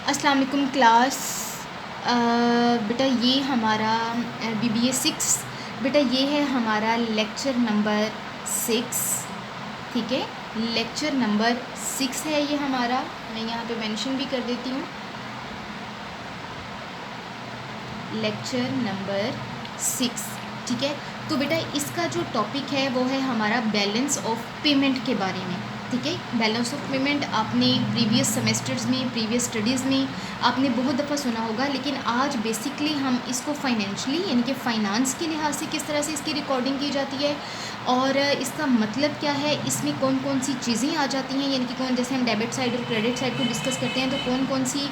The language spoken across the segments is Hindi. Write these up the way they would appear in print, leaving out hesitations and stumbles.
अस्सलाम वालेकुम क्लास। बेटा ये हमारा BBA 6, बेटा ये है हमारा लेक्चर नंबर 6। ठीक है, लेक्चर नंबर 6 है ये हमारा। मैं यहाँ पे मेंशन भी कर देती हूँ, लेक्चर नंबर 6। ठीक है, तो बेटा इसका जो टॉपिक है वो है हमारा बैलेंस ऑफ पेमेंट के बारे में। ठीक है, बैलेंस ऑफ पेमेंट आपने प्रीवियस सेमेस्टर्स में, प्रीवियस स्टडीज़ में आपने बहुत दफ़ा सुना होगा, लेकिन आज बेसिकली हम इसको फाइनेंशियली यानी कि फ़ाइनेंस के लिहाज से किस तरह से इसकी रिकॉर्डिंग की जाती है और इसका मतलब क्या है, इसमें कौन कौन सी चीज़ें आ जाती हैं, यानी कि जैसे हम डेबिट साइड और क्रेडिट साइड को डिस्कस करते हैं तो कौन कौन सी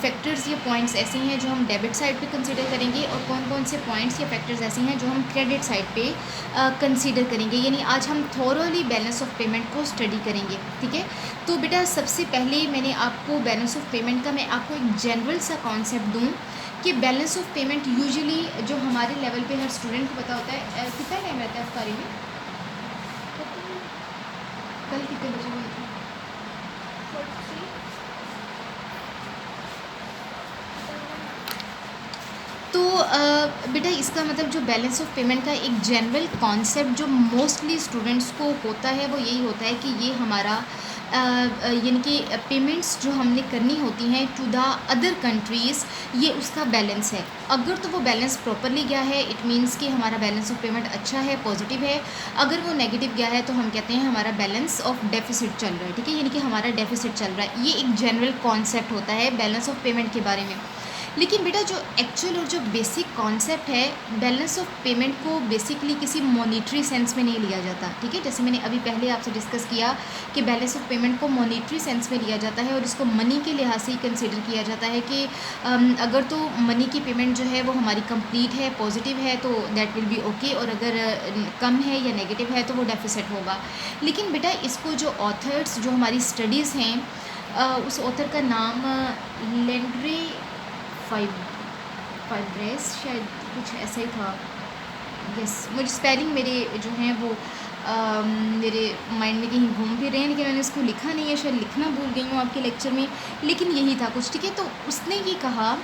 फैक्टर्स या पॉइंट्स ऐसे हैं जो हम डेबिट साइड पे कंसीडर करेंगे और कौन कौन से पॉइंट्स या फैक्टर्स ऐसे हैं जो हम क्रेडिट साइड पे कंसीडर करेंगे। यानी आज हम थॉरोली बैलेंस ऑफ पेमेंट को स्टडी करेंगे। ठीक है, तो बेटा सबसे पहले मैंने आपको बैलेंस ऑफ पेमेंट का मैं आपको एक जनरल सा कॉन्सेप्ट दूँ कि बैलेंस ऑफ पेमेंट यूजुअली जो हमारे लेवल पे हर स्टूडेंट को पता होता है। कितना टाइम रहता है अफ्तारी में? कल कितने बजे हुई थी? तो बेटा इसका मतलब जो बैलेंस ऑफ पेमेंट का एक जनरल कॉन्सेप्ट जो मोस्टली स्टूडेंट्स को होता है वो यही होता है कि ये हमारा यानी कि पेमेंट्स जो हमने करनी होती हैं टू द अदर कंट्रीज़, ये उसका बैलेंस है। अगर तो वो बैलेंस प्रॉपरली गया है इट मीन्स कि हमारा बैलेंस ऑफ पेमेंट अच्छा है, पॉजिटिव है। अगर वो नेगेटिव गया है तो हम कहते हैं हमारा बैलेंस ऑफ डेफिसिट चल रहा है। ठीक है, यानी कि हमारा डेफिसिट चल रहा है। ये एक जनरल कॉन्सेप्ट होता है बैलेंस ऑफ पेमेंट के बारे में। लेकिन बेटा जो एक्चुअल और जो बेसिक कॉन्सेप्ट है बैलेंस ऑफ पेमेंट को बेसिकली किसी मॉनिटरी सेंस में नहीं लिया जाता। ठीक है, जैसे मैंने अभी पहले आपसे डिस्कस किया कि बैलेंस ऑफ पेमेंट को मॉनिटरी सेंस में लिया जाता है और इसको मनी के लिहाज से ही कंसिडर किया जाता है कि अगर तो मनी की पेमेंट जो है वो हमारी कंप्लीट है, पॉजिटिव है तो दैट विल बी ओके, और अगर कम है या नेगेटिव है तो वो डेफिसिट होगा। लेकिन बेटा इसको जो ऑथर्स जो हमारी स्टडीज़ हैं उस ऑथर का नाम लेंड्रे फाइब्रेस शायद कुछ ऐसा ही था। यस, मुझे स्पेलिंग मेरे जो हैं वो मेरे माइंड में कहीं घूम फिर रहे हैं, लेकिन मैंने इसको लिखा नहीं है, शायद लिखना भूल गई हूँ आपके लेक्चर में, लेकिन यही था कुछ। ठीक है, तो उसने ये कहा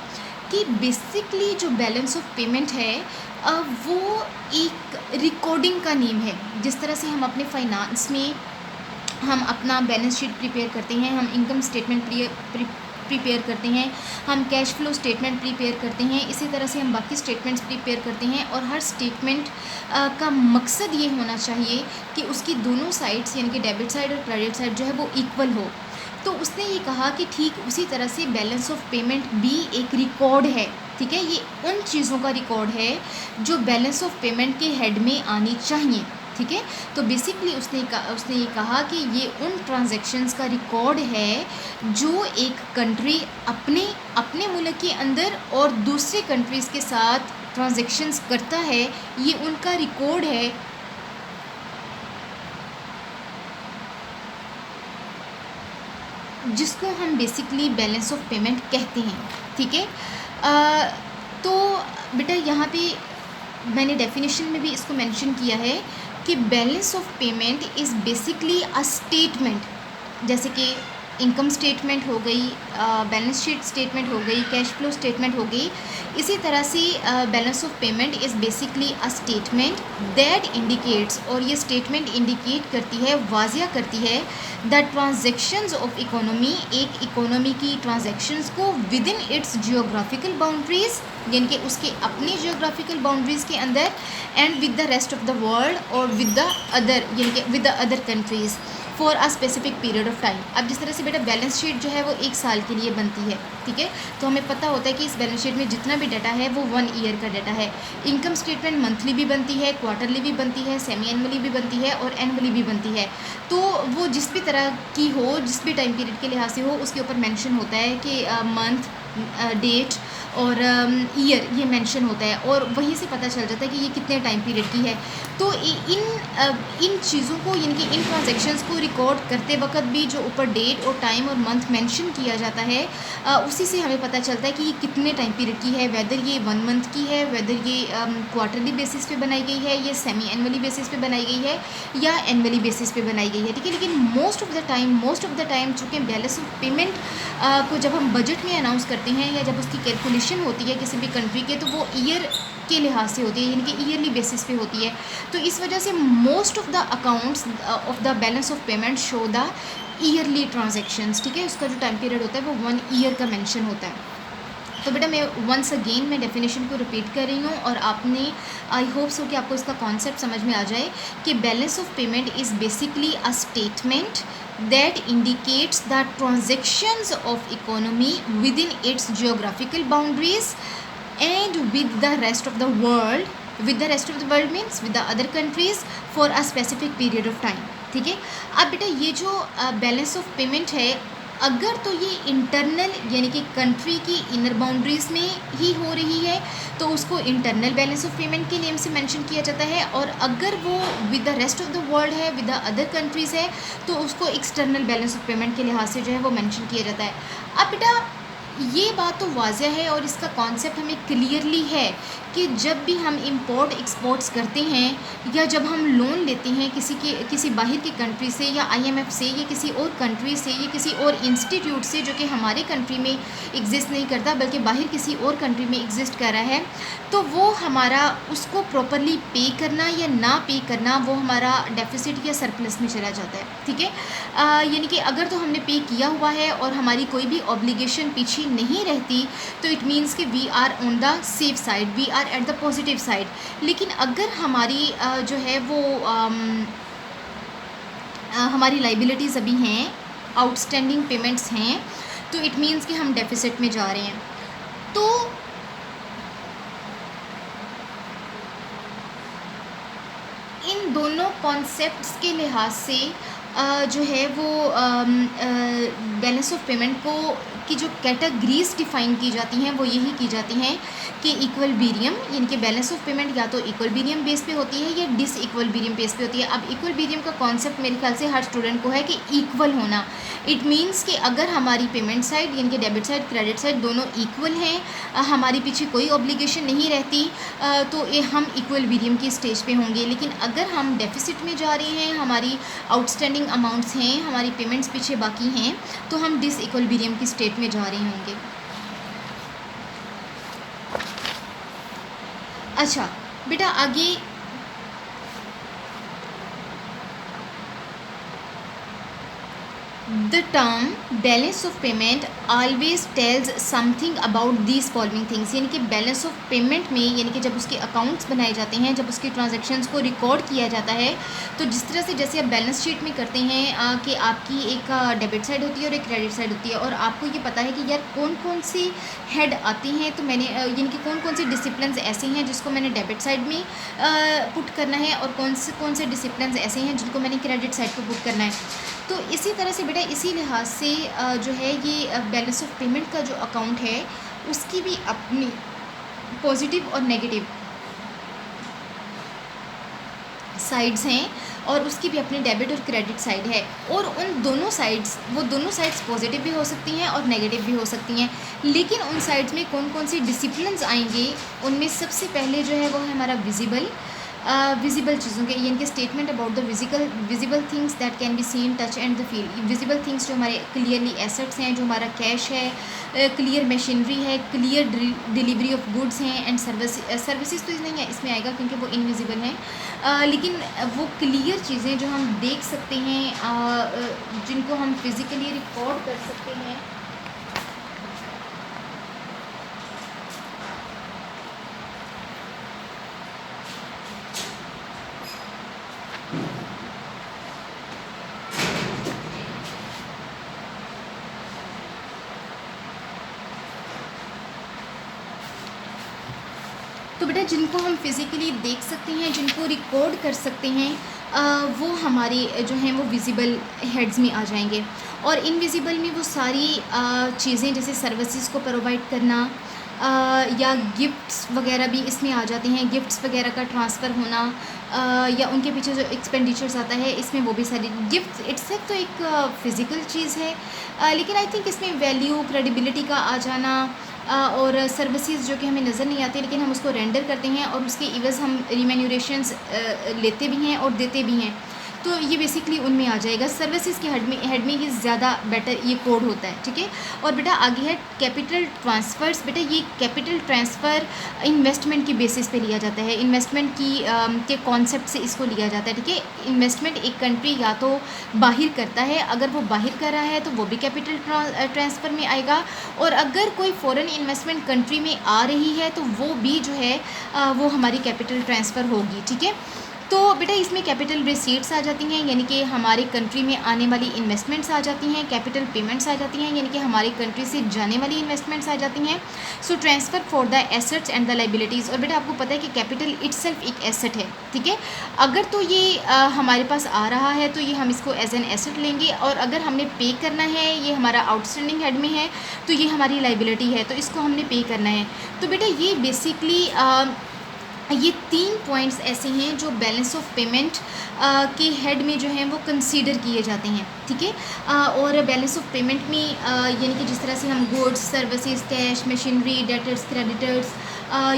कि बेसिकली जो बैलेंस ऑफ पेमेंट है वो एक रिकॉर्डिंग का नेम है। जिस तरह से हम अपने फाइनेंस में हम अपना बैलेंस शीट प्रिपेयर करते हैं, हम इनकम स्टेटमेंट प्रिपेयर करते हैं, हम कैश फ्लो स्टेटमेंट प्रिपेयर करते हैं, इसी तरह से हम बाकी स्टेटमेंट्स प्रिपेयर करते हैं। और हर स्टेटमेंट का मकसद ये होना चाहिए कि उसकी दोनों साइड्स यानी कि डेबिट साइड और क्रेडिट साइड जो है वो इक्वल हो। तो उसने ये कहा कि ठीक उसी तरह से बैलेंस ऑफ पेमेंट भी एक रिकॉर्ड है। ठीक है, ये उन चीज़ों का रिकॉर्ड है जो बैलेंस ऑफ पेमेंट के हेड में आनी चाहिए। ठीक है, तो बेसिकली उसने ये कहा कि ये उन ट्रांजैक्शंस का रिकॉर्ड है जो एक कंट्री अपने मुल्क के अंदर और दूसरे कंट्रीज़ के साथ ट्रांजैक्शंस करता है, ये उनका रिकॉर्ड है जिसको हम बेसिकली बैलेंस ऑफ पेमेंट कहते हैं। ठीक है, तो बेटा यहाँ पे मैंने डेफिनेशन में भी इसको मेंशन किया है कि balance of payment is basically a statement, जैसे कि इनकम स्टेटमेंट हो गई, बैलेंस शीट स्टेटमेंट हो गई, कैश फ्लो स्टेटमेंट हो गई। इसी तरह से balance of payment is basically a statement that indicates, और ये स्टेटमेंट इंडिकेट करती है, वाजिया करती है द ट्रांजैक्शंस ऑफ इकोनॉमी, एक इकोनॉमी की ट्रांजैक्शंस को with in its geographical boundaries, यानी कि उसके अपनी जियोग्राफिकल बाउंड्रीज़ के अंदर, and with the rest of the world, और विद द अदर यानी कि with the other countries for a specific period of time. अब जिस तरह से बेटा बैलेंस शीट जो है वो 1 साल के लिए बनती है। ठीक है, तो हमें पता होता है कि इस बैलेंस शीट में जितना भी डाटा है वो 1 ईयर का डाटा है। इनकम स्टेटमेंट मंथली भी बनती है, क्वार्टरली भी बनती है, सेमी एनुअली भी बनती है और एनुअली भी बनती है। तो वो जिस भी तरह की हो, जिस भी टाइम पीरियड के लिहाज से हो, उसके ऊपर मेंशन होता है कि मंथ, डेट और ईयर ये मेंशन होता है, और वहीं से पता चल जाता है कि ये कितने टाइम पीरियड की है। तो इन चीज़ों को, यानी कि इन ट्रांजैक्शंस को रिकॉर्ड करते वक्त भी जो ऊपर डेट और टाइम और मंथ मेंशन किया जाता है, उसी से हमें पता चलता है कि ये कितने टाइम पीरियड की है, वेदर ये 1 मंथ की है, वेदर ये क्वार्टरली बेसिस पे बनाई गई है, ये सेमी एनुअली बेसिस पे बनाई गई है, या एनुअली बेसिस पे बनाई गई है, ठीक है। लेकिन मोस्ट ऑफ द टाइम चूँकि बैलेंस ऑफ पेमेंट को जब हम बजट में अनाउंस करते हैं, या जब उसकी कैलकुलेशन होती है किसी भी कंट्री के, तो वो ईयर के लिहाज से होती है, यानी कि ईयरली बेसिस पे होती है। तो इस वजह से most of the accounts of the balance of payment show the yearly transactions, ठीक है। उसका जो टाइम पीरियड होता है वो 1 ईयर का मेंशन होता है। तो बेटा मैं वंस अगेन मैं डेफिनेशन को रिपीट कर रही हूँ, और आपने आई होप सो कि आपको इसका कॉन्सेप्ट समझ में आ जाए कि balance of payment is basically a statement that indicates the transactions of economy within its geographical boundaries and with the rest of the world, means with the other countries for a specific period of time, ठीक है। अब बेटा ये जो बैलेंस ऑफ पेमेंट है, अगर तो ये इंटरनल यानी कि कंट्री की इनर बाउंड्रीज़ में ही हो रही है तो उसको इंटरनल बैलेंस ऑफ पेमेंट के नेम से मेंशन किया जाता है, और अगर वो with the rest of the world है, विद द अदर कंट्रीज़ है, तो उसको एक्सटर्नल बैलेंस ऑफ पेमेंट के लिहाज से जो है वो मेंशन किया जाता है। अब बेटा ये बात तो वाज़ह है, और इसका कॉन्सेप्ट हमें क्लियरली है कि जब भी हम इंपोर्ट एक्सपोर्ट्स करते हैं, या जब हम लोन लेते हैं किसी बाहर की कंट्री से, या IMF से, या किसी और कंट्री से, या किसी और इंस्टीट्यूट से जो कि हमारे कंट्री में एग्जिस्ट नहीं करता बल्कि बाहर किसी और कंट्री में एग्जिस्ट कर रहा है, तो वो हमारा उसको प्रॉपरली पे करना या ना पे करना वो हमारा डेफिसिट या सरप्लस में चला जाता है, ठीक है। यानी कि अगर तो हमने पे किया हुआ है और हमारी कोई भी ऑब्लिगेशन पीछे नहीं रहती, तो इट मीन्स कि we are on the safe side, we are at the positive side. लेकिन अगर हमारी जो है वो हमारी लाइबिलिटीज़ अभी हैं, आउटस्टैंडिंग पेमेंट्स हैं, तो इट मीन्स कि हम डेफिसिट में जा रहे हैं। तो इन दोनों कॉन्सेप्ट्स के लिहाज से जो है वो बैलेंस ऑफ पेमेंट को की जो कैटेगरीज डिफ़ाइन की जाती हैं वो यही की जाती हैं कि इक्वलबेरियम, यानी कि बैलेंस ऑफ पेमेंट या तो इक्वलबेरियम बेस पे होती है या डिस इक्वलबेरियम बेस पे होती है। अब इक्वलबेरियम का कॉन्सेप्ट मेरे ख्याल से हर स्टूडेंट को है कि इक्वल होना। इट मीन्स कि अगर हमारी पेमेंट साइड यानी कि डेबिट साइड क्रेडिट साइड दोनों इक्वल हैं, हमारे पीछे कोई ऑब्लिगेशन नहीं रहती, तो ये हम इक्वलबेरियम की स्टेज पे होंगे। लेकिन अगर हम डेफिसिट में जा रहे हैं, हमारी आउटस्टैंडिंग अमाउंट्स हैं, हमारी पेमेंट्स पीछे बाकी हैं, तो हम डिस इक्वलबेरियम की स्टेट में जा रहे होंगे। अच्छा बेटा आगे The term balance of payment always tells something about these following things, यानी कि बैलेंस ऑफ पेमेंट में यानी कि जब उसके अकाउंट्स बनाए जाते हैं, जब उसके ट्रांजैक्शंस को रिकॉर्ड किया जाता है, तो जिस तरह से जैसे आप बैलेंस शीट में करते हैं कि आपकी एक डेबिट साइड होती है और एक क्रेडिट साइड होती है, और आपको ये पता है कि यार कौन कौन सी हेड आती हैं, तो मैंने यानी कि कौन कौन से डिसिप्लिन ऐसे हैं जिसको मैंने डेबिट साइड में पुट करना है, और कौन से डिसिप्लिन ऐसे हैं जिनको मैंने क्रेडिट साइड पर पुट करना है। तो इसी तरह से बेटा इसी लिहाज से जो है ये बैलेंस ऑफ पेमेंट का जो अकाउंट है उसकी भी अपनी पॉजिटिव और नेगेटिव साइड्स हैं, और उसकी भी अपनी डेबिट और क्रेडिट साइड है, और उन दोनों साइड्स पॉजिटिव भी हो सकती हैं और नेगेटिव भी हो सकती हैं। लेकिन उन साइड्स में कौन कौन से डिसिप्लिन्स आएंगे, उनमें सबसे पहले जो है वो है हमारा विजिबल चीज़ों के, यानी कि statement about the visible things that can be seen touch and the feel. Visible things जो हमारे क्लियरली एसेट्स हैं, जो हमारा कैश है, क्लियर मशीनरी है, क्लियर डिलीवरी ऑफ गुड्स हैं, एंड सर्विसेज तो नहीं है इसमें आएगा क्योंकि वो इनविजिबल हैं, लेकिन वो क्लियर चीज़ें जो हम देख सकते हैं, जिनको हम फिज़िकली रिकॉर्ड कर सकते हैं, तो बेटा जिनको हम फिज़िकली देख सकते हैं, जिनको रिकॉर्ड कर सकते हैं, वो हमारे जो हैं वो विजिबल हेड्स में आ जाएंगे। और इनविजिबल में वो सारी चीज़ें जैसे सर्विसेज को प्रोवाइड करना या गिफ्ट्स वगैरह भी इसमें आ जाते हैं, गिफ्ट्स वगैरह का ट्रांसफ़र होना या उनके पीछे जो एक्सपेंडिचर्स आता है इसमें वो भी सारी गिफ्ट इट्सेल्फ तो एक फ़िज़िकल चीज़ है, लेकिन आई थिंक इसमें वैल्यू क्रेडिबिलिटी का आ जाना और सर्विसेज जो कि हमें नज़र नहीं आती लेकिन हम उसको रेंडर करते हैं और उसके इवज़ हम रिम्यूनरेशंस लेते भी हैं और देते भी हैं, तो ये बेसिकली उनमें आ जाएगा। सर्विसेज के हेड में ये ज़्यादा बेटर ये कोड होता है, ठीक है। और बेटा आगे है कैपिटल ट्रांसफ़र्स। बेटा ये कैपिटल ट्रांसफ़र इन्वेस्टमेंट की बेसिस पे लिया जाता है, इन्वेस्टमेंट की के कॉन्सेप्ट से इसको लिया जाता है, ठीक है। इन्वेस्टमेंट एक कंट्री या तो बाहर करता है, अगर वो बाहर कर रहा है तो वो भी कैपिटल ट्रांसफ़र में आएगा, और अगर कोई फ़ॉरेन इन्वेस्टमेंट कंट्री में आ रही है तो वो भी जो है वो हमारी कैपिटल ट्रांसफ़र होगी, ठीक है। तो बेटा इसमें कैपिटल रिसीट्स आ जाती हैं, यानी कि हमारे कंट्री में आने वाली इन्वेस्टमेंट्स आ जाती हैं, कैपिटल पेमेंट्स आ जाती हैं, यानी कि हमारी कंट्री से जाने वाली इन्वेस्टमेंट्स आ जाती हैं। So transfer for the assets and the liabilities. और बेटा आपको पता है कि कैपिटल इटसेल्फ एक एसेट है, ठीक है। अगर तो ये हमारे पास आ रहा है तो ये हम इसको एज एन एसेट लेंगे, और अगर हमने पे करना है, ये हमारा आउटस्टैंडिंग हेड में है, तो ये हमारी लाइबिलिटी है, तो इसको हमने पे करना है। तो बेटा ये बेसिकली ये 3 पॉइंट्स ऐसे हैं जो बैलेंस ऑफ पेमेंट के हेड में जो हैं वो कंसीडर किए जाते हैं, ठीक है। और बैलेंस ऑफ पेमेंट में यानी कि जिस तरह से हम goods, services, cash, machinery, debtors, creditors,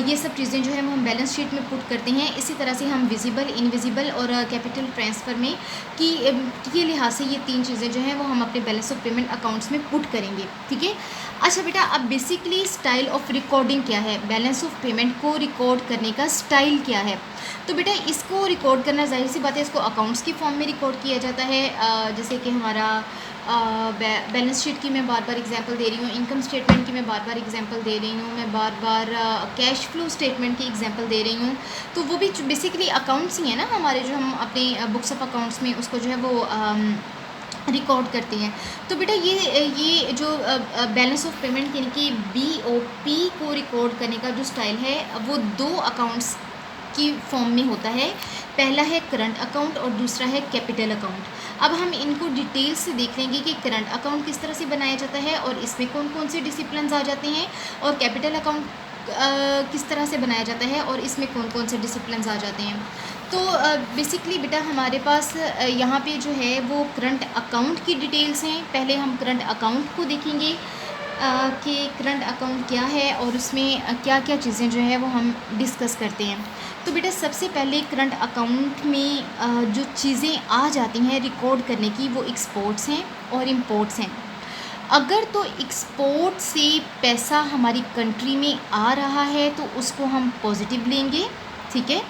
ये सब चीज़ें जो है वो हम बैलेंस शीट में पुट करते हैं। इसी तरह से हम विजिबल, इनविजिबल और कैपिटल ट्रांसफ़र में के लिहाज से ये 3 चीज़ें जो हैं वो हम अपने बैलेंस ऑफ पेमेंट अकाउंट्स में पुट करेंगे, ठीक है। अच्छा बेटा, अब बेसिकली स्टाइल ऑफ रिकॉर्डिंग क्या है, बैलेंस ऑफ पेमेंट को रिकॉर्ड करने का स्टाइल क्या है। तो बेटा इसको रिकॉर्ड करना जाहिर सी बात है, इसको अकाउंट्स की फॉर्म में रिकॉर्ड किया जाता है, जैसे कि हमारा बैलेंस शीट की मैं बार बार एग्जांपल दे रही हूँ, इनकम स्टेटमेंट की मैं बार बार एग्जांपल दे रही हूँ, मैं बार बार कैश फ्लो स्टेटमेंट की एग्जांपल दे रही हूँ। तो वो भी बेसिकली अकाउंट्स ही है ना हमारे, जो हम अपने बुक्स ऑफ अकाउंट्स में उसको जो है वो रिकॉर्ड करते हैं। तो बेटा ये जो बैलेंस ऑफ पेमेंट यानी कि BOP को रिकॉर्ड करने का जो स्टाइल है वो 2 अकाउंट्स की फॉर्म में होता है। पहला है करंट अकाउंट और दूसरा है कैपिटल अकाउंट। अब हम इनको डिटेल से देख लेंगे कि करंट अकाउंट किस तरह से बनाया जाता है और इसमें कौन कौन से डिसिप्लिन आ जाते हैं, और कैपिटल अकाउंट किस तरह से बनाया जाता है और इसमें कौन कौन से डिसिप्लिन आ जाते हैं। तो बेसिकली बेटा हमारे पास यहाँ पे जो है वो करंट अकाउंट की डिटेल्स हैं। पहले हम करंट अकाउंट को देखेंगे कि करंट अकाउंट क्या है और उसमें क्या क्या चीज़ें जो है वो हम डिस्कस करते हैं। तो बेटा सबसे पहले करंट अकाउंट में जो चीज़ें आ जाती हैं रिकॉर्ड करने की, वो एक्सपोर्ट्स हैं और इंपोर्ट्स हैं। अगर तो एक्सपोर्ट से पैसा हमारी कंट्री में आ रहा है तो उसको हम पॉजिटिव लेंगे, ठीक है,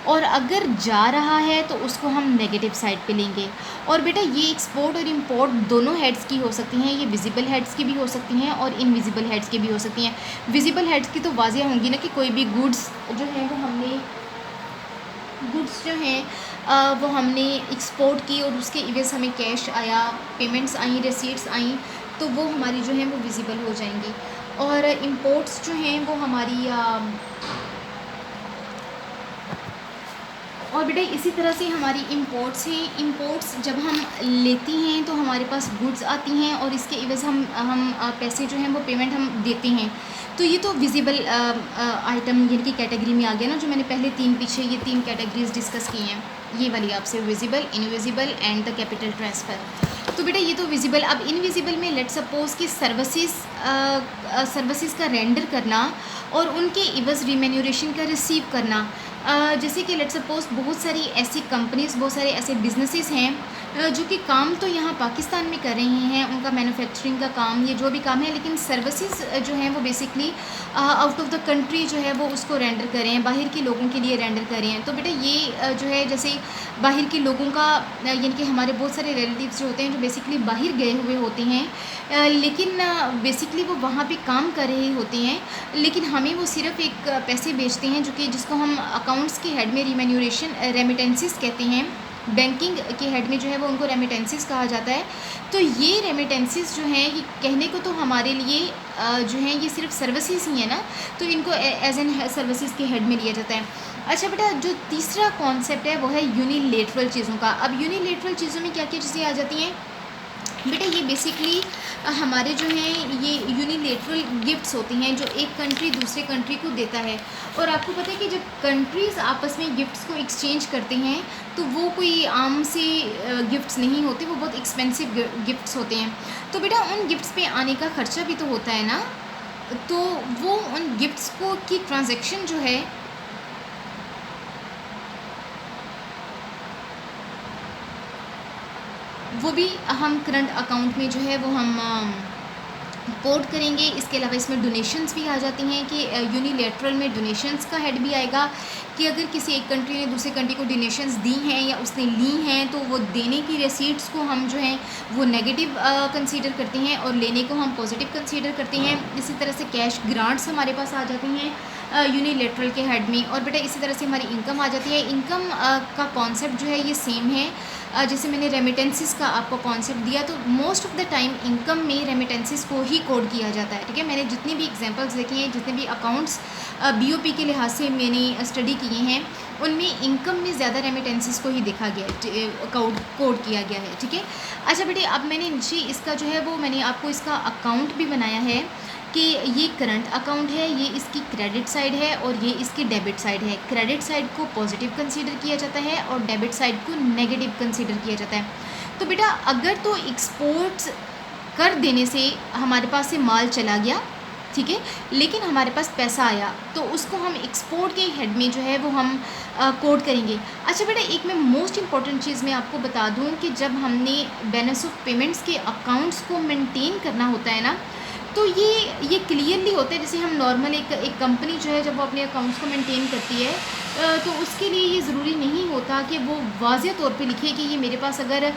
और अगर जा रहा है तो उसको हम नेगेटिव साइड पे लेंगे। और बेटा ये एक्सपोर्ट और इंपोर्ट दोनों हेड्स की हो सकती हैं, ये विजिबल हेड्स की भी हो सकती हैं और इनविजिबल हेड्स की भी हो सकती हैं। विजिबल हेड्स की तो वाज़िया होंगी ना कि कोई भी गुड्स जो है वो हमने गुड्स जो हैं वो हमने एक्सपोर्ट की और उसके इवेज हमें कैश आया, पेमेंट्स आई, रिसीट्स आई, तो वो हमारी जो है वो विजिबल हो जाएंगी। और इंपोर्ट्स जो हैं वो हमारी और बेटा इसी तरह से हमारी इंपोर्ट्स हैं। इंपोर्ट्स जब हम लेती हैं तो हमारे पास गुड्स आती हैं और इसके इवज़ हम पैसे जो हैं वो पेमेंट हम देते हैं। तो ये तो विजिबल आइटम यानी कि कैटेगरी में आ गया ना, जो मैंने पहले पीछे ये 3 कैटेगरीज डिस्कस की हैं, ये वाली आपसे visible, invisible and the capital transfer. तो बेटा ये तो विजिबल। अब इनविजिबल में लेट सपोज़ कि सर्विसेज का रेंडर करना और उनके इवज़ रिम्यूनरेशन का रिसीव करना। जैसे कि लेट सपोज़ बहुत सारी ऐसी कंपनीज़, बहुत सारे ऐसे बिजनेसेस हैं जो कि काम तो यहाँ पाकिस्तान में कर रही हैं, उनका मैन्युफैक्चरिंग का काम, ये जो भी काम है, लेकिन सर्विसेज जो हैं वो basically out of the country जो है वो उसको रेंडर कर रहे हैं, बाहर के लोगों के लिए रेंडर कर रहे हैं। तो बेटा ये जो है जैसे बाहर के लोगों का यानी कि हमारे बहुत सारे रिलेटिव्स जो होते हैं जो बेसिकली बाहर गए हुए होते हैं, लेकिन बेसिकली वो वहाँ पे काम कर रहे होते हैं, लेकिन हमें वो सिर्फ एक पैसे बेचते हैं जो कि जिसको हम अकाउंट्स के हेड में रिम्यूनरेशन रेमिटेंसेस कहते हैं। बैंकिंग के हेड में जो है वो उनको रेमिटेंसीज कहा जाता है। तो ये रेमिटेंसीज जो हैं ये कहने को तो हमारे लिए जो हैं ये सिर्फ सर्विसेज ही है ना, तो इनको एज एन सर्विसेज के हेड में लिया जाता है। अच्छा बेटा, जो तीसरा कॉन्सेप्ट है वो है यूनिलेटरल चीज़ों का। अब यूनिलेटरल चीज़ों में क्या क्या चीज़ें आ जाती हैं बेटा, ये बेसिकली हमारे जो हैं ये यूनिलेटरल गिफ्ट्स होती हैं जो एक कंट्री दूसरे कंट्री को देता है। और आपको पता है कि जब कंट्रीज़ आपस में गिफ्ट्स को एक्सचेंज करते हैं तो वो कोई आम से गिफ्ट्स नहीं होते, वो बहुत एक्सपेंसिव गिफ्ट्स होते हैं। तो बेटा उन गिफ्ट्स पे आने का ख़र्चा भी तो होता है ना, तो वो उन गिफ्ट्स को की ट्रांजैक्शन जो है वो भी हम करंट अकाउंट में जो है वो हम कोड करेंगे। इसके अलावा इसमें डोनेशंस भी आ जाती हैं कि यूनिलेटरल में डोनेशंस का हेड भी आएगा कि अगर किसी एक कंट्री ने दूसरे कंट्री को डोनेशंस दी हैं या उसने ली हैं तो वो देने की रिसीट्स को हम जो हैं वो नेगेटिव कंसीडर करते हैं और लेने को हम पॉजिटिव कंसीडर करते हैं। इसी तरह से कैश ग्रांट्स हमारे पास आ जाती हैं यूनिलेटरल के हेड में। और बेटा इसी तरह से हमारी इनकम आ जाती है। इनकम का कॉन्सेप्ट जो है ये सेम है जैसे मैंने रेमिटेंसेस का आपको कॉन्सेप्ट दिया, तो most of the time income में रेमिटेंसेस को ही कोड किया जाता है। ठीक है, मैंने जितनी भी एग्जांपल्स देखी हैं, जितने भी अकाउंट्स बीओपी के लिहाज से मैंने स्टडी किए हैं, उनमें इनकम में ज़्यादा रेमिटेंसेस को ही देखा गया है, कोड किया गया है। ठीक है, अच्छा बेटे, अब मैंने नीचे इसका जो है वो मैंने आपको इसका अकाउंट भी बनाया है कि ये करंट अकाउंट है, ये इसकी क्रेडिट साइड है और ये इसकी डेबिट साइड है। क्रेडिट साइड को पॉजिटिव कंसीडर किया जाता है और डेबिट साइड को नेगेटिव कंसीडर किया जाता है। तो बेटा अगर तो एक्सपोर्ट्स कर देने से हमारे पास से माल चला गया, ठीक है, लेकिन हमारे पास पैसा आया तो उसको हम एक्सपोर्ट के हेड में जो है वो हम कोड करेंगे। अच्छा बेटा, एक मैं मोस्ट इंपॉर्टेंट चीज़ मैं आपको बता दूं कि जब हमने बैलेंस ऑफ पेमेंट्स के अकाउंट्स को मेंटेन करना होता है ना, तो ये क्लियरली होता है। जैसे हम नॉर्मल एक कंपनी जो है जब वो अपने अकाउंट्स को मेंटेन करती है तो उसके लिए ये ज़रूरी नहीं होता कि वो वाज़ेह तौर पे लिखे कि ये मेरे पास अगर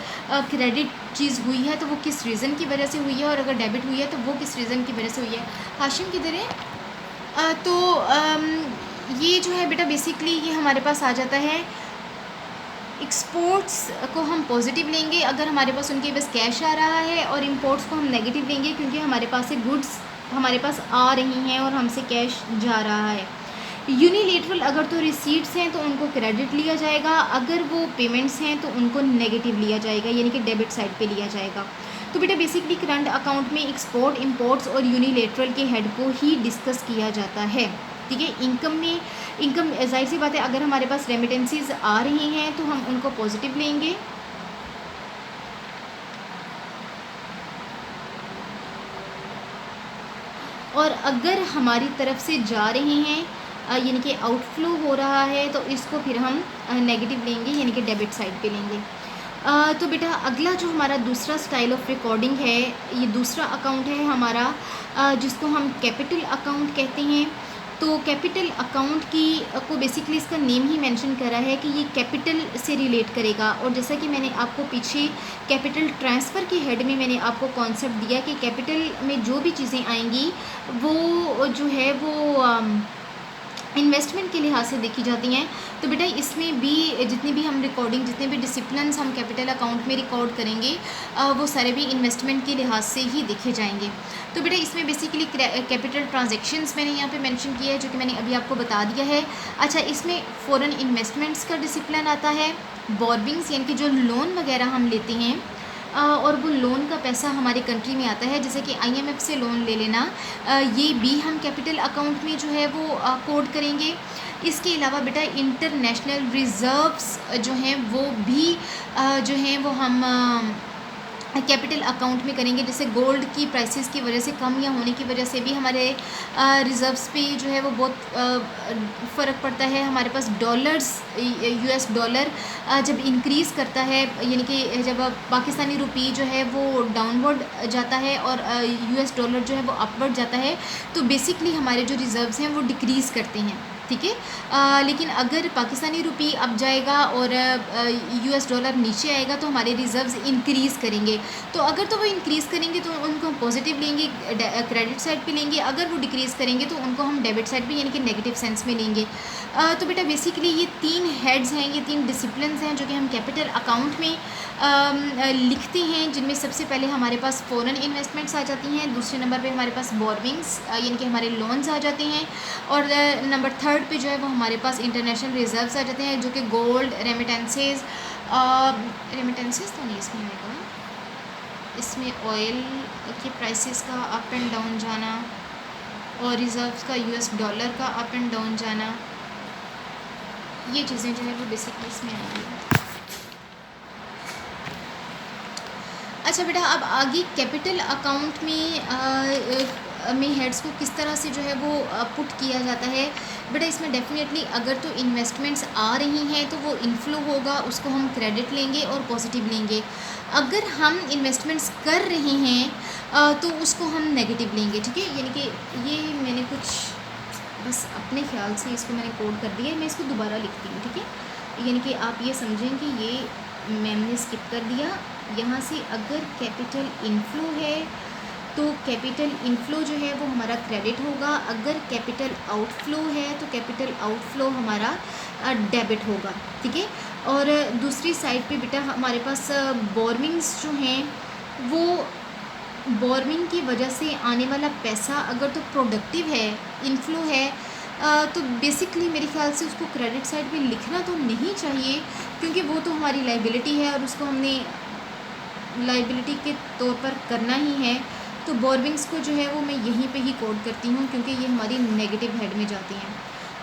क्रेडिट चीज़ हुई है तो वो किस रीज़न की वजह से हुई है और अगर डेबिट हुई है तो वो किस रीज़न की वजह से हुई है। हाशिम किधर है? ये जो है बेटा बेसिकली ये हमारे पास आ जाता है। एक्सपोर्ट्स को हम पॉजिटिव लेंगे अगर हमारे पास उनके बस कैश आ रहा है, और इंपोर्ट्स को हम नेगेटिव लेंगे क्योंकि हमारे पास से गुड्स हमारे पास आ रही हैं और हमसे कैश जा रहा है। यूनिलेटरल अगर तो रिसीट्स हैं तो उनको क्रेडिट लिया जाएगा, अगर वो पेमेंट्स हैं तो उनको नेगेटिव लिया जाएगा, यानी कि डेबिट साइड पे लिया जाएगा। तो बेटा बेसिकली करंट अकाउंट में एक्सपोर्ट, इंपोर्ट्स और यूनिलेटरल के हेड को ही डिस्कस किया जाता है। ठीक है, इनकम जाहिर सी बात है अगर हमारे पास रेमिटेंसीज आ रही हैं तो हम उनको पॉजिटिव लेंगे, और अगर हमारी तरफ से जा रही हैं यानी कि आउटफ्लो हो रहा है तो इसको फिर हम नेगेटिव लेंगे, यानी कि डेबिट साइड पे लेंगे। तो बेटा अगला जो हमारा दूसरा स्टाइल ऑफ रिकॉर्डिंग है, ये दूसरा अकाउंट है हमारा जिसको हम कैपिटल अकाउंट कहते हैं। तो कैपिटल अकाउंट को बेसिकली इसका नेम ही मेंशन करा है कि ये कैपिटल से रिलेट करेगा। और जैसा कि मैंने आपको पीछे कैपिटल ट्रांसफ़र के हेड में मैंने आपको कॉन्सेप्ट दिया कि कैपिटल में जो भी चीज़ें आएंगी वो जो है वो इन्वेस्टमेंट के लिहाज से देखी जाती हैं। तो बेटा इसमें भी जितनी भी हम रिकॉर्डिंग, जितने भी डिसिप्लिन्स हम कैपिटल अकाउंट में रिकॉर्ड करेंगे वो सारे भी इन्वेस्टमेंट के लिहाज से ही देखे जाएंगे। तो बेटा इसमें बेसिकली कैपिटल ट्रांजैक्शंस मैंने यहाँ पे मेंशन किया है जो कि मैंने अभी आपको बता दिया है। अच्छा, इसमें फॉरेन इन्वेस्टमेंट्स का डिसिप्लिन आता है, बोरविंग्स यानी कि जो लोन वगैरह हम लेते हैं और वो लोन का पैसा हमारे कंट्री में आता है, जैसे कि IMF से लोन ले लेना, ये भी हम कैपिटल अकाउंट में जो है वो कोड करेंगे। इसके अलावा बेटा इंटरनेशनल रिज़र्व्स जो हैं वो भी जो हैं वो हम कैपिटल अकाउंट में करेंगे। जैसे गोल्ड की प्राइसेस की वजह से कम या होने की वजह से भी हमारे रिज़र्व्स पे जो है वो बहुत फ़र्क पड़ता है। हमारे पास डॉलर्स, US डॉलर जब इंक्रीज़ करता है, यानी कि जब पाकिस्तानी रुपी जो है वो डाउनवर्ड जाता है और US डॉलर जो है वो अपवर्ड जाता है, तो बेसिकली हमारे जो रिज़र्व्स हैं वो डिक्रीज़ करते हैं। ठीक है। लेकिन अगर पाकिस्तानी रुपी अप जाएगा और यूएस डॉलर नीचे आएगा तो हमारे रिज़र्व्स इंक्रीज़ करेंगे। तो अगर तो वो इंक्रीज़ करेंगे तो उनको हम पॉजिटिव लेंगे, क्रेडिट साइड पे लेंगे। अगर वो डिक्रीज़ करेंगे तो उनको हम डेबिट साइड पे यानी कि नेगेटिव सेंस में लेंगे। तो बेटा बेसिकली ये 3 हेड्स हैं, ये 3 डिसिप्लिन्स हैं जो कि हम कैपिटल अकाउंट में लिखते हैं, जिनमें सबसे पहले हमारे पास फॉरेन इन्वेस्टमेंट्स आ जाती हैं, दूसरे नंबर पे हमारे पास बोरविंग्स यानी कि हमारे लोन्स आ जाते हैं, और नंबर थर्ड पे जो है वो हमारे पास इंटरनेशनल रिजर्व्स आ जाते हैं जो कि गोल्ड, रेमिटेंसेस तो नहीं इसमें आएगा, इसमें ऑयल के प्राइसेस का अप एंड डाउन जाना और रिज़र्व्स का यूएस डॉलर का अप एंड डाउन जाना, ये चीज़ें जो है वो बेसिकली इसमें आएंगी। अच्छा बेटा, अब आगे कैपिटल अकाउंट में हेड्स को किस तरह से जो है वो पुट किया जाता है। बेटा इसमें डेफिनेटली अगर तो इन्वेस्टमेंट्स आ रही हैं तो वो इनफ्लो होगा, उसको हम क्रेडिट लेंगे और पॉजिटिव लेंगे। अगर हम इन्वेस्टमेंट्स कर रहे हैं तो उसको हम नेगेटिव लेंगे, ठीक है। यानी कि ये मैंने कुछ बस अपने ख्याल से इसको मैंने कोड कर दिया है, मैं इसको दोबारा लिखती हूँ, ठीक है। यानी कि आप ये समझें कि ये मैंने स्किप कर दिया। यहाँ से अगर कैपिटल इनफ्लो है तो कैपिटल इनफ्लो जो है वो हमारा क्रेडिट होगा, अगर कैपिटल आउटफ्लो है तो कैपिटल आउटफ्लो हमारा डेबिट होगा, ठीक है। और दूसरी साइड पे बेटा हमारे पास बोरविंग्स जो हैं वो बोरविंग की वजह से आने वाला पैसा अगर तो प्रोडक्टिव है, इनफ्लो है, तो बेसिकली मेरे ख्याल से उसको क्रेडिट साइड पे लिखना तो नहीं चाहिए, क्योंकि वो तो हमारी लाइबिलिटी है और उसको हमने लाइबिलिटी के तौर पर करना ही है। तो बोरविंग्स को जो है वो मैं यहीं पे ही कोड करती हूँ क्योंकि ये हमारी नेगेटिव हेड में जाती हैं।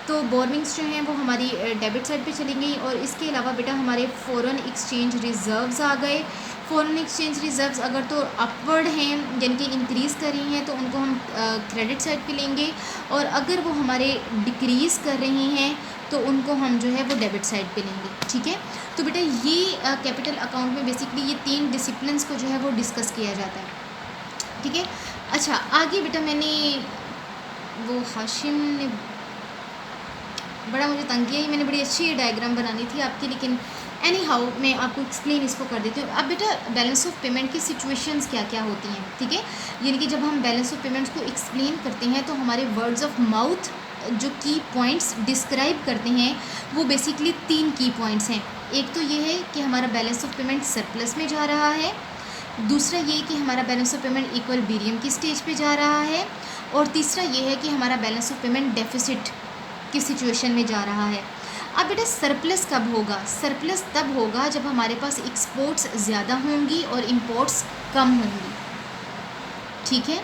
तो बोरविंग्स जो हैं वो हमारी डेबिट साइड पे चलेंगी। और इसके अलावा बेटा हमारे फॉरेन एक्सचेंज रिज़र्व्स आ गए। फॉरेन एक्सचेंज रिज़र्व्स अगर तो अपवर्ड हैं यानी कि इंक्रीज़ कर रही हैं तो उनको हम क्रेडिट साइड पे लेंगे, और अगर वो हमारे डिक्रीज़ कर रही हैं तो उनको हम जो है वो डेबिट साइड पे लेंगे, ठीक है। तो बेटा ये कैपिटल अकाउंट में बेसिकली ये 3 डिसिप्लिन्स को जो है वो डिस्कस किया जाता है, ठीक है। अच्छा आगे बेटा मैंने वो हाशिम ने बड़ा मुझे तंग किया, मैंने बड़ी अच्छी डायग्राम बनानी थी आपकी, लेकिन एनी हाउ मैं आपको एक्सप्लेन इसको कर देती हूँ। अब बेटा बैलेंस ऑफ पेमेंट की सिचुएशंस क्या क्या होती हैं, ठीक है। यानी कि जब हम बैलेंस ऑफ पेमेंट्स को एक्सप्लेन करते हैं तो हमारे वर्ड्स ऑफ माउथ जो की पॉइंट्स डिस्क्राइब करते हैं वो बेसिकली 3 की पॉइंट्स हैं। एक तो ये है कि हमारा बैलेंस ऑफ पेमेंट सरप्लस में जा रहा है, दूसरा ये कि हमारा बैलेंस ऑफ पेमेंट इक्विलिब्रियम की स्टेज पे जा रहा है, और तीसरा ये है कि हमारा बैलेंस ऑफ पेमेंट डेफिसिट की सिचुएशन में जा रहा है। अब बेटा सरप्लस कब होगा? सरप्लस तब होगा जब हमारे पास एक्सपोर्ट्स ज़्यादा होंगी और इंपोर्ट्स कम होंगी, ठीक है।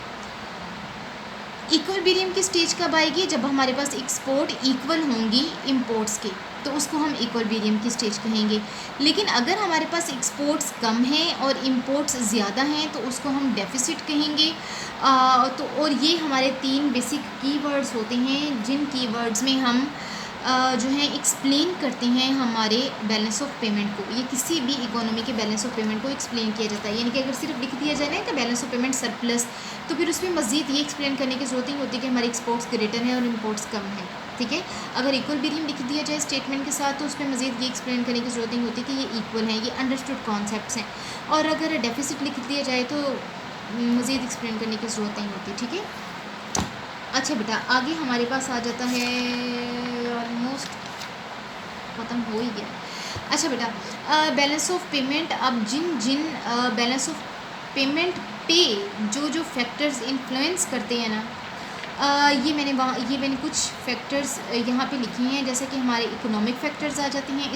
इक्विलिब्रियम की स्टेज कब आएगी? जब हमारे पास एक्सपोर्ट इक्वल होंगी इंपोर्ट्स के, तो उसको हम इक्विलिब्रियम की स्टेज कहेंगे। लेकिन अगर हमारे पास एक्सपोर्ट्स कम हैं और इंपोर्ट्स ज़्यादा हैं तो उसको हम डेफिसिट कहेंगे। तो और ये हमारे 3 बेसिक कीवर्ड्स होते हैं जिन कीवर्ड्स में हम जो है एक्सप्लेन करते हैं हमारे बैलेंस ऑफ पेमेंट को। ये किसी भी इकोनॉमी के बैलेंस ऑफ पेमेंट को एक्सप्लेन किया जाता है। यानी कि अगर सिर्फ लिख दिया जाए ना कि बैलेंस ऑफ पेमेंट सरप्लस, तो फिर उसमें मज़ीद ये एक्सप्लेन करने की ज़रूरत नहीं होती कि हमारे एक्सपोर्ट्स ग्रेटर हैं और इंपोर्ट्स कम हैं, ठीक है। अगर इक्विलिब्रियम लिख दिया जाए स्टेटमेंट के साथ तो उसमें मज़ीद ये एक्सप्लेन करने की ज़रूरत नहीं होती कि ये इक्वल हैं, ये अंडरस्टूड कॉन्सेप्ट्स हैं। और अगर डेफिसिट लिख दिया जाए तो मज़ीद एक्सप्लेन करने की ज़रूरत नहीं होती, ठीक है। अच्छा बेटा आगे हमारे पास आ जाता है, ऑलमोस्ट ख़त्म हो ही गया। अच्छा बेटा बैलेंस ऑफ पेमेंट, अब जिन बैलेंस ऑफ पेमेंट पे जो फैक्टर्स इन्फ्लुएंस करते हैं ना, ये मैंने कुछ फैक्टर्स यहाँ पे लिखे हैं, जैसे कि हमारे इकोनॉमिक फैक्टर्स आ जाते हैं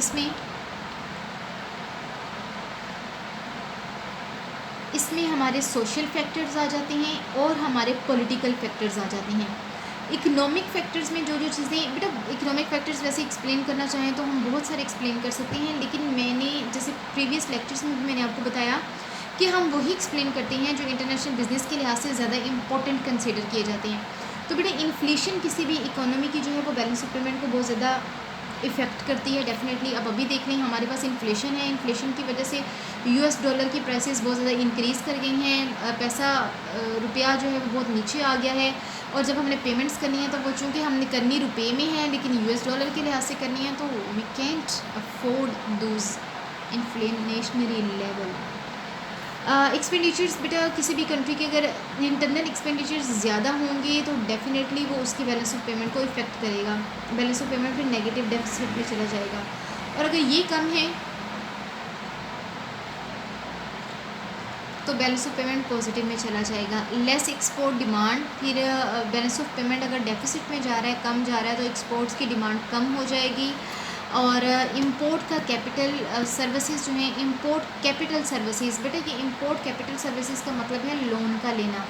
इसमें हमारे सोशल फैक्टर्स आ जाते हैं और हमारे पॉलिटिकल फैक्टर्स आ जाते हैं। इकोनॉमिक फैक्टर्स में जो चीज़ें बेटा, इकोनॉमिक फैक्टर्स वैसे एक्सप्लेन करना चाहें तो हम बहुत सारे एक्सप्लेन कर सकते हैं, लेकिन मैंने जैसे प्रीवियस लेक्चर्स में भी मैंने आपको बताया कि हम वही एक्सप्लेन करते हैं जो इंटरनेशनल बिजनेस के लिहाज से ज़्यादा इंपॉर्टेंट कंसिडर किए जाते हैं। तो बेटा इन्फ्लेशन किसी भी इकोनॉमी की जो है वो बैलेंस ऑफ पेमेंट को बहुत ज़्यादा इफ़ेक्ट करती है डेफिनेटली। अब अभी देख लें हमारे पास इन्फ्लेशन है, इन्फ्लेशन की वजह से यूएस डॉलर की प्राइसेस बहुत ज़्यादा इंक्रीज़ कर गई हैं, पैसा रुपया जो है वो बहुत नीचे आ गया है, और जब हमने पेमेंट्स करनी है तो वो चूँकि हमने करनी रुपए में है लेकिन यूएस डॉलर के लिहाज से करनी है, तो we can't afford those inflationary level. Expenditures बेटा किसी भी कंट्री के अगर इंटरनल एक्सपेंडिचर्स ज़्यादा होंगे तो डेफिनेटली वो उसकी बैलेंस ऑफ पेमेंट को इफ़ेक्ट करेगा। बैलेंस ऑफ पेमेंट फिर नेगेटिव डेफिसिट में चला जाएगा, और अगर ये कम है तो बैलेंस ऑफ पेमेंट पॉजिटिव में चला जाएगा। लेस एक्सपोर्ट डिमांड, फिर बैलेंस ऑफ पेमेंट अगर डेफिसिट में जा रहा है, कम जा रहा है, तो एक्सपोर्ट्स की डिमांड कम हो जाएगी। और इंपोर्ट का कैपिटल सर्विसेज जो है, इंपोर्ट कैपिटल सर्विसेज, बेटा ये इंपोर्ट कैपिटल सर्विसेज का मतलब है लोन का लेना,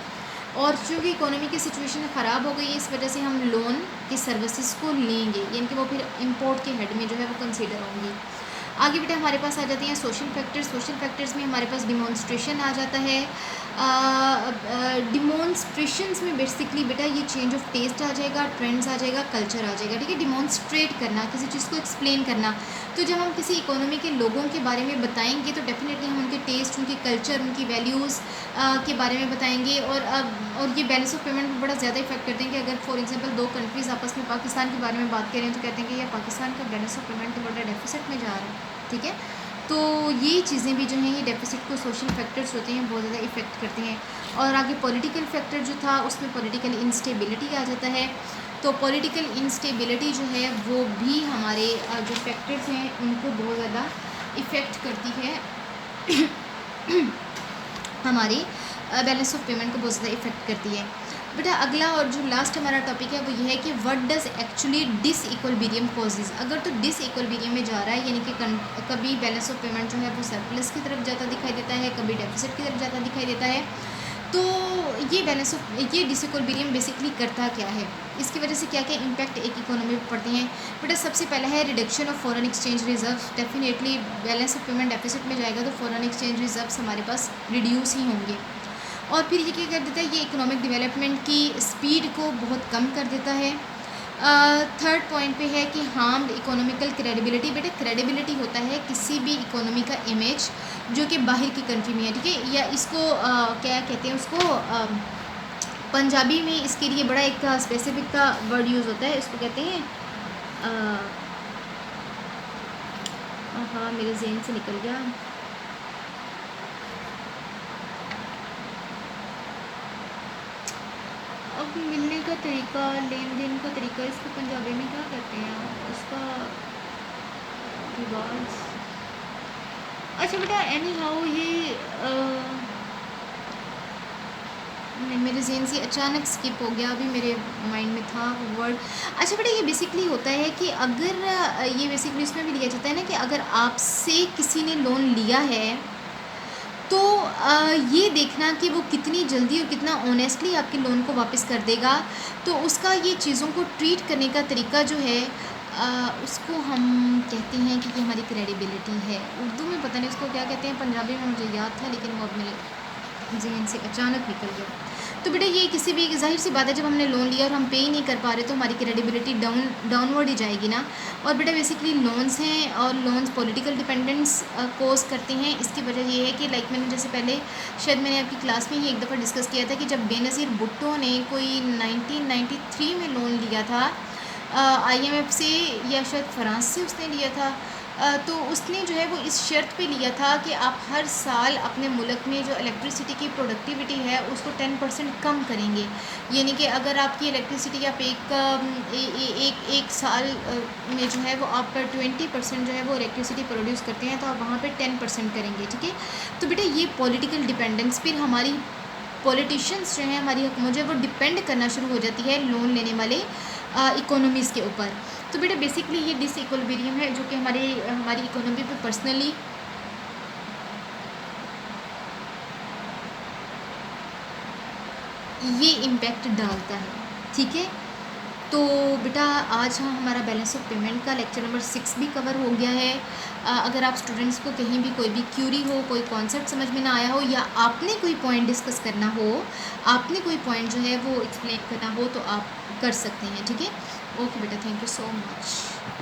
और चूँकि इकोनॉमी की सिचुएशन ख़राब हो गई है इस वजह से हम लोन की सर्विसेज को लेंगे, यानी कि वो फिर इंपोर्ट के हेड में जो है वो कंसीडर होंगी। आगे बेटा हमारे पास आ जाती हैं सोशल फैक्टर्स। सोशल फैक्टर्स में हमारे पास डिमॉन्स्ट्रेशन आ जाता है। डिमॉन्स्ट्रेशंस में बेसिकली बेटा ये चेंज ऑफ टेस्ट आ जाएगा, ट्रेंड्स आ जाएगा, कल्चर आ जाएगा, ठीक है। डिमॉन्स्ट्रेट करना, किसी चीज़ को एक्सप्लेन करना, तो जब हम किसी इकोनॉमी के लोगों के बारे में बताएंगे तो डेफिनेटली हम उनके टेस्ट, उनके कल्चर, उनकी वैल्यूज़ के बारे में बताएंगे। और ये बैलेंस ऑफ पेमेंट में बड़ा ज़्यादा इफेक्ट करते हैं कि अगर फॉर एग्जांपल दो कंट्रीज़ आपस में पाकिस्तान के बारे में बात करें तो कहते हैं कि यार पाकिस्तान का बैलेंस ऑफ पेमेंट तो बड़ा डेफिसिट में जा रहा है, ठीक है। तो ये चीज़ें भी जो हैं ये डेफिसिट को, सोशल फैक्टर्स होते हैं, बहुत ज़्यादा इफेक्ट करते हैं। और आगे पॉलिटिकल फैक्टर जो था उसमें पॉलिटिकल इंस्टेबिलिटी आ जाता है। तो पॉलिटिकल इंस्टेबिलिटी जो है वो भी हमारे जो फैक्टर्स हैं उनको बहुत ज़्यादा इफ़ेक्ट करती है हमारी बैलेंस ऑफ पेमेंट को बहुत ज़्यादा इफेक्ट करती है। बेटा अगला और जो लास्ट हमारा टॉपिक है वो ये है कि what does actually disequilibrium causes. अगर तो डिसइक्विलिब्रियम में जा रहा है, यानी कि कभी बैलेंस ऑफ पेमेंट जो है वो सरप्लस की तरफ जाता दिखाई देता है, कभी डेफिसिट की तरफ जाता दिखाई देता है, तो ये डिसइक्विलिब्रियम बेसिकली करता क्या है, इसकी वजह से क्या क्या इम्पैक्ट एक इकोनॉमी पर पड़ते हैं। बेटा सबसे पहला है reduction of foreign exchange reserve. Definitely balance of payment deficit में जाएगा तो फॉरेन एक्सचेंज रिजर्व्स हमारे पास रिड्यूस ही होंगे। और फिर ये क्या कर देता है, ये इकोनॉमिक डेवलपमेंट की स्पीड को बहुत कम कर देता है। थर्ड पॉइंट पे है कि हार्म्ड इकोनॉमिकल क्रेडिबिलिटी। बेटा क्रेडिबिलिटी होता है किसी भी इकोनॉमी का इमेज जो कि बाहर की कंट्री में है, ठीक है, या इसको क्या कहते हैं उसको, पंजाबी में इसके लिए बड़ा एक स्पेसिफिक का वर्ड यूज़ होता है, इसको कहते हैं हाँ मेरे जहन से निकल गया, अब मिलने का तरीका, लेन देन का तरीका, इसको पंजाबी में क्या कहते हैं, उसका रिवाज। अच्छा बेटा एनी हाउ ये नहीं, मेरे जहन से अचानक स्किप हो गया, अभी मेरे माइंड में था वो वर्ड। अच्छा बेटा ये बेसिकली होता है कि अगर ये बेसिकली इसमें भी लिया जाता है ना कि अगर आपसे किसी ने लोन लिया है तो ये देखना कि वो कितनी जल्दी और कितना ऑनेस्टली आपके लोन को वापस कर देगा, तो उसका ये चीज़ों को ट्रीट करने का तरीका जो है उसको हम कहते हैं कि हमारी क्रेडिबिलिटी है। उर्दू में पता नहीं उसको क्या कहते हैं, पंजाबी में मुझे याद था लेकिन वो अब मेरे जहन से अचानक निकल गया। तो बेटा ये किसी भी जाहिर सी बात है जब हमने लोन लिया और हम पे ही नहीं कर पा रहे तो हमारी क्रेडिबिलिटी डाउनवर्ड ही जाएगी ना। और बेटा बेसिकली लोन्स हैं और लोन्स पॉलिटिकल डिपेंडेंस कोज करते हैं। इसकी वजह ये है कि लाइक मैंने जैसे पहले शायद मैंने आपकी क्लास में ही एक दफ़ा डिस्कस किया था कि जब बेनज़ीर भुट्टो ने कोई 1993 में लोन लिया था IMF से या शायद फ्रांस से उसने लिया था, तो उसने जो है वो इस शर्त पे लिया था कि आप हर साल अपने मुल्क में जो इलेक्ट्रिसिटी की प्रोडक्टिविटी है उसको 10% कम करेंगे। यानी कि अगर आपकी इलेक्ट्रिसिटी आप एक साल में जो है वो आप 20% जो है वो इलेक्ट्रिसिटी प्रोड्यूस करते हैं तो आप वहाँ पे 10% करेंगे, ठीक है। तो बेटा ये पॉलिटिकल डिपेंडेंस, फिर हमारी पॉलिटिशियंस जो हैं, हमारी हुकूमत जो है वो डिपेंड करना शुरू हो जाती है लोन लेने वाले इकोनॉमीज़ के ऊपर। तो बेटा बेसिकली ये डिसइक्विलिब्रियम है जो कि हमारी इकोनॉमी पे पर्सनली ये इम्पेक्ट डालता है, ठीक है। तो बेटा आज हमारा बैलेंस ऑफ पेमेंट का लेक्चर नंबर 6 भी कवर हो गया है। अगर आप स्टूडेंट्स को कहीं भी कोई भी क्यूरी हो, कोई कॉन्सेप्ट समझ में ना आया हो या आपने कोई पॉइंट डिस्कस करना हो, आपने कोई पॉइंट जो है वो एक्सप्लेन करना हो तो आप कर सकते हैं, ठीक है। ओके बेटा, थैंक यू सो मच।